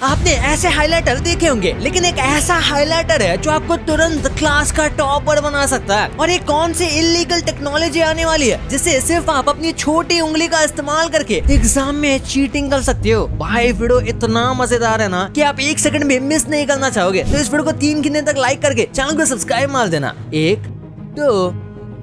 आपने ऐसे हाइलाइटर देखे होंगे, लेकिन एक ऐसा हाइलाइटर है जो आपको तुरंत क्लास का टॉपर बना सकता है। और ये कौन सी इलीगल टेक्नोलॉजी आने वाली है जिससे सिर्फ आप अपनी छोटी उंगली का इस्तेमाल करके एग्जाम में चीटिंग कर सकते हो। भाई वीडियो इतना मजेदार है ना कि आप एक सेकंड भी मिस नहीं करना चाहोगे। तो इस वीडियो को 3 गिनने तक लाइक करके चैनल को सब्सक्राइब मार देना। 1 2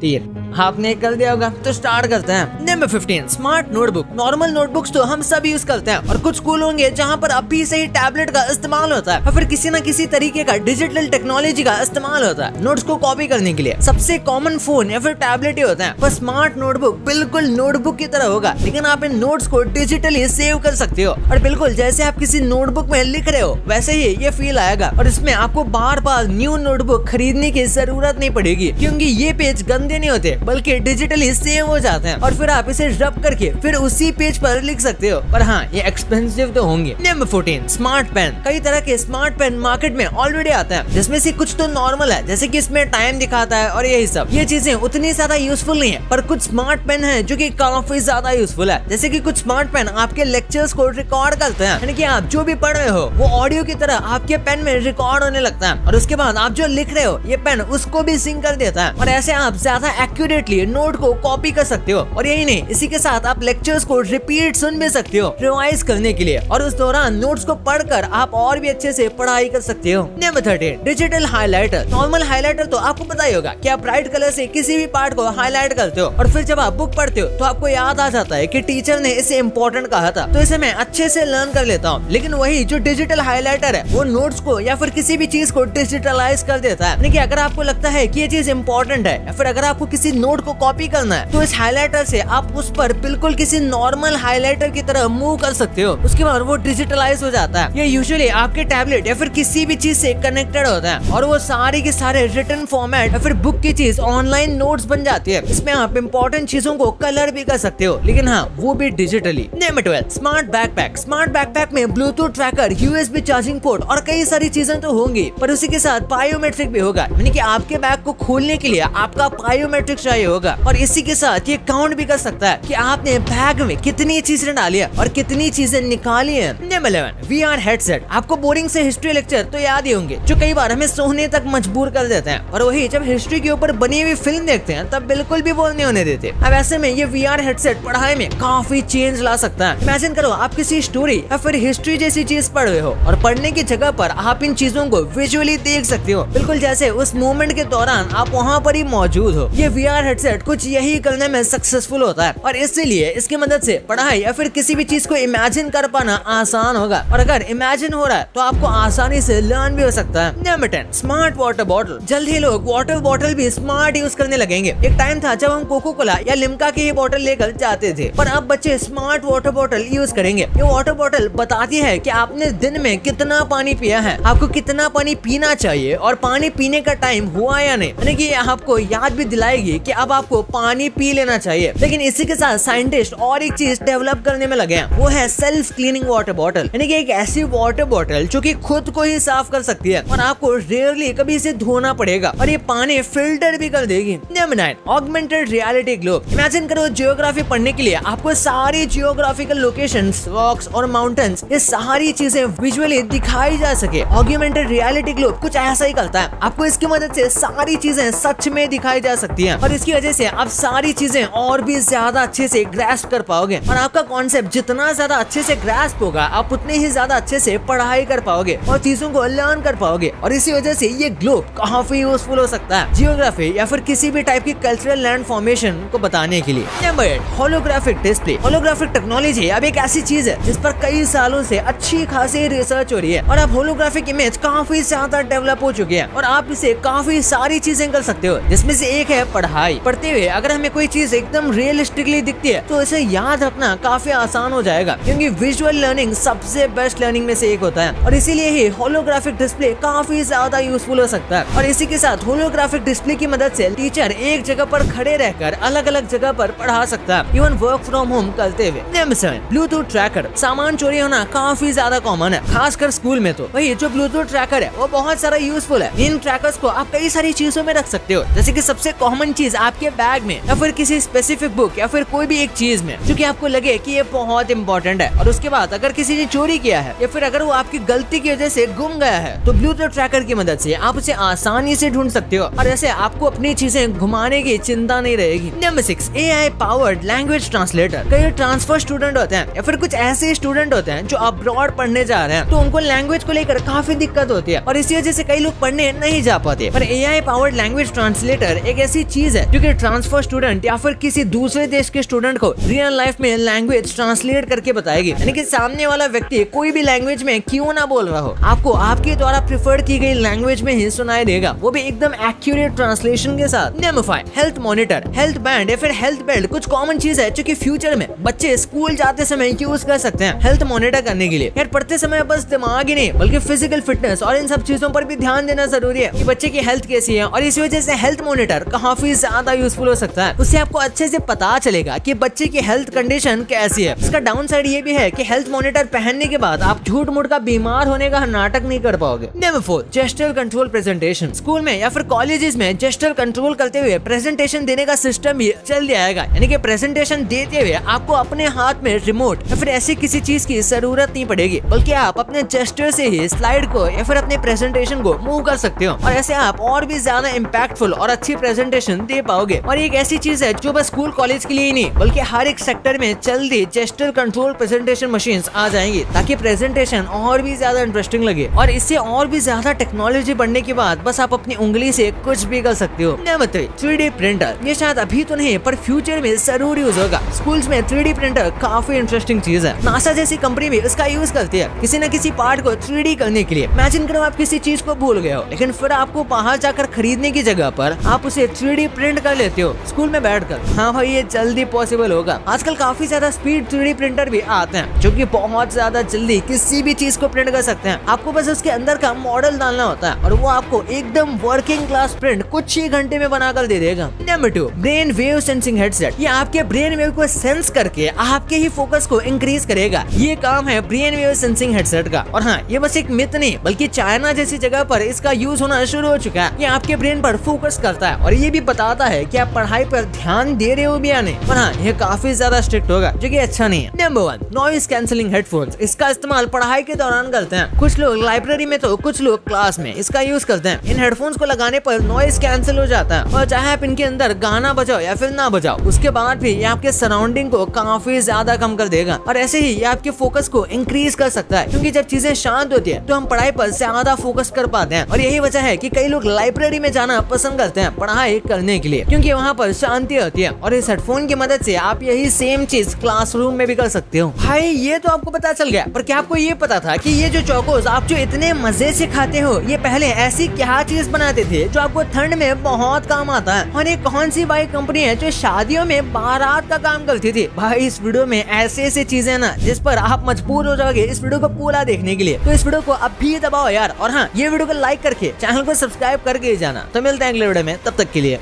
3 आपने कर दिया होगा। तो स्टार्ट करते हैं। Number 15 smart notebook. Normal notebooks तो हम सब यूज करते हैं और कुछ स्कूल होंगे जहाँ पर अभी से ही टैबलेट का इस्तेमाल होता है और फिर किसी न किसी तरीके का डिजिटल टेक्नोलॉजी का इस्तेमाल होता है नोट्स को कॉपी करने के लिए। सबसे कॉमन फोन या फिर टैबलेट ही होता है। पर स्मार्ट नोटबुक बिल्कुल नोटबुक की तरह होगा, लेकिन आप इन नोट्स को डिजिटली सेव कर सकते हो और बिल्कुल जैसे आप किसी नोटबुक में लिख रहे हो वैसे ही ये फील आएगा। और इसमें आपको बार बार न्यू नोटबुक खरीदने की जरूरत नहीं पड़ेगी, क्योंकि ये पेज गंदे नहीं होते बल्कि डिजिटली सेव हो जाते हैं और फिर आप इसे रब करके फिर उसी पेज पर लिख सकते हो। पर हाँ, ये एक्सपेंसिव तो होंगे। Number 14 smart pen. कई तरह के स्मार्ट पेन मार्केट में ऑलरेडी आते हैं, जिसमें से कुछ तो नॉर्मल है, जैसे कि इसमें टाइम दिखाता है और यही सब। ये चीजें उतनी ज्यादा यूजफुल नहीं है, पर कुछ स्मार्ट पेन है जो कि काफी ज्यादा यूजफुल है। जैसे कि कुछ स्मार्ट पेन आपके लेक्चर्स को रिकॉर्ड करते हैं, यानी कि आप जो भी पढ़ रहे हो वो ऑडियो की तरह आपके पेन में रिकॉर्ड होने लगता है और उसके बाद आप जो लिख रहे हो ये पेन उसको भी सिंक कर देता है और ऐसे आप ज्यादा एक्यूरेटली नोट को कॉपी कर सकते हो। और यही नहीं, इसी के साथ आप लेक्चर्स को रिपीट सुन भी सकते हो रिवाइज करने के लिए और उस दौरान नोट्स को पढ़कर आप और भी अच्छे से पढ़ाई कर सकते हो। Number 13 digital highlighter. Normal highlighter तो आपको पता ही होगा कि आप ब्राइट कलर से किसी भी पार्ट को हाईलाइट करते हो और फिर जब आप बुक पढ़ते हो तो आपको याद आ जाता है कि टीचर ने इसे इम्पोर्टेंट कहा था, तो इसे मैं अच्छे से लर्न कर लेता हूँ। लेकिन वही जो डिजिटल हाइलाइटर है वो नोट्स को या फिर किसी भी चीज को डिजिटलाइज कर देता है। यानी कि अगर आपको लगता है कि ये चीज इम्पोर्टेंट है या फिर अगर आपको किसी नोट को कॉपी करना है तो इस हाइलाइटर से आप उस पर बिल्कुल किसी नॉर्मल हाइलाइटर की तरह मूव कर सकते हो। उसके बाद वो डिजिटलाइज हो जाता है। ये यूजुअली आपके टैबलेट या फिर किसी भी चीज से कनेक्टेड होता है और वो सारे के सारे रिटन फॉर्मेट या फिर बुक की चीज ऑनलाइन नोट्स बन जाती है। इसमें आप इंपॉर्टेंट चीजों को कलर भी कर सकते हो, लेकिन हाँ वो भी digitally. Number 12 smart backpack. Smart backpack में Bluetooth tracker, USB charging port और कई सारी चीजें तो होंगी, पर उसी के साथ बायोमेट्रिक भी होगा। यानी कि आपके बैग को खोलने के लिए आपका बायोमेट्रिक चाहिए होगा और इसी के साथ ये काउंट भी कर सकता है कि आपने बैग में कितनी चीजें डाली है और कितनी चीजें निकाली है। Number 11 VR headset. आपको बोरिंग से हिस्ट्री लेक्चर तो याद ही होंगे जो कई बार हमें सोने तक मजबूर कर देते हैं, और वही जब हिस्ट्री के ऊपर बनी हुई फिल्म देखते हैं तब बिल्कुल भी बोल नहीं होने देते। अब ऐसे में ये वीआर हेडसेट पढ़ाई में काफी चेंज ला सकता है। इमेजिन करो आप किसी स्टोरी या फिर हिस्ट्री जैसी चीज पढ़ रहे हो और पढ़ने की जगह पर आप इन चीजों को विजुअली देख सकते हो, बिल्कुल जैसे उस मोमेंट के दौरान आप वहाँ पर ही मौजूद हो। ये वीआर हेडसेट कुछ यही करने में सक्सेसफुल होता है और इसीलिए इसकी मदद से पढ़ाई या फिर किसी भी चीज को इमेजिन कर पाना आसान होगा, और अगर इमेजिन हो रहा है तो आपको आसानी से लर्न भी हो सकता है। Number 10 smart water bottle. जल्द ही लोग वाटर बॉटल भी स्मार्ट यूज करने लगेंगे। एक टाइम था जब हम कोको कोला या लिम्का की बोतल लेकर जाते थे, पर अब बच्चे स्मार्ट वाटर बॉटल यूज करेंगे। ये वाटर बॉटल बताती है कि आपने दिन में कितना पानी पिया है, आपको कितना पानी पीना चाहिए और पानी पीने का टाइम हुआ या नहीं। यानी कि आपको याद भी दिलाएगी कि अब आपको पानी पी लेना चाहिए। लेकिन इसी के साथ साइंटिस्ट और एक चीज डेवलप करने में लगे हैं, वो है सेल्फ क्लीनिंग वाटर बॉटल। यानी कि एक ऐसी वाटर बॉटल जो कि खुद को ही साफ कर सकती है और आपको रेयरली कभी इसे धोना पड़ेगा और ये पानी फिल्टर भी कर देगी। Number 9 augmented reality globe. Imagine करो जियोग्राफी पढ़ने के लिए आपको सारी जियोग्राफिकल लोकेशंस, रॉक्स और माउंटेन्स, ये सारी चीजें विजुअली दिखाई जा सके। ऑगमेंटेड रियलिटी ग्लोब कुछ ऐसा ही करता है। आपको इसकी मदद से सारी चीजें सच में दिखाई जा सकती हैं और इसकी वजह से आप सारी चीजें और भी ज्यादा अच्छे से ग्रास्प कर पाओगे और आपका कॉन्सेप्ट जितना ज्यादा अच्छे से ग्रास्प होगा आप उतने ही ज्यादा अच्छे से पढ़ाई कर पाओगे और चीजों को लर्न कर पाओगे। और इसी वजह से ये ग्लोब काफी यूजफुल हो सकता है जियोग्राफी या फिर किसी भी टाइप की कल्चरल लैंड फॉर्मेशन को बताने के लिए। Number 8 holographic display. Holographic technology अब एक ऐसी चीज है जिस पर कई सालों से अच्छी खासी रिसर्च हो रही है और अब होलोग्राफिक इमेज काफी ज्यादा डेवलप हो चुकी है और आप इसे काफी सारी चीजें कर सकते हो, जिसमें से एक है पढ़ाई। पढ़ते हुए अगर हमें कोई चीज एकदम रियलिस्टिकली दिखती है तो इसे याद रखना काफी आसान हो जाएगा, क्योंकि विजुअल लर्निंग सबसे बेस्ट लर्निंग में से एक होता है और इसीलिए ही होलोग्राफिक डिस्प्ले काफी ज्यादा यूजफुल हो सकता है। और इसी के साथ होलोग्राफिक डिस्प्ले की मदद से टीचर एक जगह पर खड़े रहकर अलग अलग जगह पर पढ़ा सकता है, इवन वर्क फ्रॉम होम करते हुए। Number 7 Bluetooth tracker. सामान चोरी होना काफी ज्यादा कॉमन है, खासकर स्कूल में। तो वही जो ब्लूटूथ ट्रैकर है वो बहुत सारा यूजफुल है। इन ट्रैकर्स को आप कई सारी चीजों में रख सकते हो, जैसे कि सबसे कॉमन चीज चीज आपके बैग में या फिर किसी स्पेसिफिक बुक या फिर कोई भी एक चीज में जो कि आपको लगे कि ये बहुत इंपॉर्टेंट है, और उसके बाद अगर किसी ने चोरी किया है या फिर अगर वो आपकी गलती की वजह से गुम गया है तो ब्लूटूथ ट्रैकर की मदद से आप उसे आसानी से ढूंढ सकते हो और ऐसे आपको अपनी चीजें घुमाने की चिंता नहीं रहेगी। Number 6, AI powered language translator. कई ट्रांसफर स्टूडेंट होते हैं या फिर कुछ ऐसे स्टूडेंट होते हैं जो अब्रॉड पढ़ने जा रहे हैं, तो उनको लैंग्वेज को लेकर काफी दिक्कत होती है और इसी वजह से कई लोग पढ़ने नहीं जा पाते। पर AI पावर्ड लैंग्वेज ट्रांसलेटर एक ऐसी चीज है जो कि ट्रांसफर स्टूडेंट या फिर किसी दूसरे देश के स्टूडेंट को रियल लाइफ में लैंग्वेज ट्रांसलेट करके बताएगी, यानी कि सामने वाला व्यक्ति कोई भी लैंग्वेज में क्यों ना बोल रहा हो, आपको आपके द्वारा प्रेफर की गई लैंग्वेज में ही सुनाई देगा, वो भी एकदम एक्यूरेट ट्रांसलेशन के साथ। Number 5, health monitor. Health band या फिर हेल्थ बेल्ट कुछ कॉमन चीज है जो कि फ्यूचर में बच्चे स्कूल जाते समय यूज कर सकते हैं हेल्थ मॉनिटर करने के लिए। यार पढ़ते समय बस दिमाग ही नहीं बल्कि फिजिकल फिटनेस और इन सब चीजों पर भी ध्यान देना जरूरी है कि बच्चे की हेल्थ कैसी है, और इसी वजह से हेल्थ मॉनिटर काफी ज्यादा यूजफुल हो सकता है। उससे आपको अच्छे से पता चलेगा कि बच्चे की हेल्थ कंडीशन कैसी है। इसका डाउन साइड ये भी है कि हेल्थ मॉनिटर पहनने के बाद आप झूठ मूठ का बीमार होने का नाटक नहीं कर पाओगे। Number 4, gesture control presentation. School में या फिर कॉलेजेस में जेस्चर कंट्रोल करते हुए प्रेजेंटेशन देने का सिस्टम भी जल्दी आएगा, यानी कि प्रेजेंटेशन देते हुए आपको अपने हाथ में रिमोट या फिर ऐसी किसी चीज की जरूरत नहीं पड़ेगी, बल्कि आप अपने जेस्चर से ही स्लाइड को या फिर अपने प्रेजेंटेशन को मूव कर सकते हो और ऐसे आप और भी ज्यादा इम्पैक्टफुल और अच्छी प्रेजेंटेशन दे पाओगे। और एक ऐसी चीज है जो बस स्कूल कॉलेज के लिए ही नहीं बल्कि हर एक सेक्टर में जल्दी जेस्चर कंट्रोल प्रेजेंटेशन मशीन्स आ जाएंगी, ताकि प्रेजेंटेशन और भी ज्यादा इंटरेस्टिंग लगे। और इससे और भी ज्यादा टेक्नोलॉजी बढ़ने के बाद बस आप अपनी उंगली से कुछ भी कर सकते हो। Number 3, 3D printer. ये शायद अभी तो नहीं पर फ्यूचर में जरूर यूज होगा। स्कूल्स में 3D प्रिंटर काफी इंटरेस्टिंग चीज है। नासा जैसी कंपनी भी इसका यूज करती है किसी न किसी पार्ट को 3D करने के लिए। इमेजिन करो आप किसी चीज को भूल गए हो, लेकिन फिर आपको बाहर जाकर खरीदने की जगह पर आप उसे 3D प्रिंट कर लेते हो स्कूल में बैठकर। हाँ भाई, ये जल्दी पॉसिबल होगा। आजकल काफी ज्यादा स्पीड 3D प्रिंटर भी आते हैं जो कि बहुत ज्यादा जल्दी किसी भी चीज को प्रिंट कर सकते हैं। आपको बस उसके अंदर का मॉडल डालना होता है और वो आपको एकदम वर्किंग क्लास प्रिंट कुछ ही घंटे में बनाकर दे देगा। Number 2, brain wave sensing headset. ये आपके ब्रेन वेव को सेंस करके आपके ही फोकस को इंक्रीज करेगा। ये काम है ब्रेन वेव सेंसिंग हेडसेट का। और हाँ, ये बस एक मिथ नहीं बल्कि चाइना जैसी जगह पर इसका यूज होना शुरू हो चुका है। ये आपके ब्रेन पर फोकस करता है और ये भी बताता है कि आप पढ़ाई पर ध्यान दे रहे हो भी या नहीं। और हाँ, ये काफी ज्यादा स्ट्रिक्ट होगा जो कि अच्छा नहीं है। Number 1, noise cancelling headphones. इसका इस्तेमाल पढ़ाई के दौरान करते हैं कुछ लोग लाइब्रेरी में, तो कुछ लोग क्लास में इसका यूज करते हैं। इन हेडफोन्स को लगाने पर नॉइज कैंसिल हो जाता है और चाहे आप इनके अंदर गाना बजाओ या फिर ना बजाओ, उसके बाद भी ये आपके सराउंडिंग को काफी ज्यादा कम कर देगा। और ऐसे ही ये आपके फोकस को इंक्रीज कर सकता है, क्योंकि जब चीजें शांत होती है तो हम पढ़ाई पर ज्यादा फोकस कर पाते हैं। और यही वजह है कि कई लोग लाइब्रेरी में जाना पसंद करते हैं पढ़ाई करने के लिए, क्योंकि वहाँ पर शांति होती है। और इस हेडफोन की मदद से आप यही सेम चीज क्लासरूम में भी कर सकते हो। भाई ये तो आपको पता चल गया, पर क्या आपको ये पता था कि ये जो चोकोस आप जो इतने मजे से खाते हो, ये पहले ऐसी क्या चीज बनाते थे जो आपको ठंड में बहुत काम आता है? और ये कौन सी बाइक कंपनी है जो शादियों में बारात का काम करती थी? भाई इस वीडियो में ऐसे ऐसे चीजें ना जिस पर आप मजबूर हो जाओगे इस वीडियो को पूरा देखने के लिए। तो इस वीडियो को अभी दबाओ यार, और हाँ, ये वीडियो को लाइक करके चैनल को सब्सक्राइब करके जाना। तो मिलते हैं अगले वीडियो में, तब तक के लिए।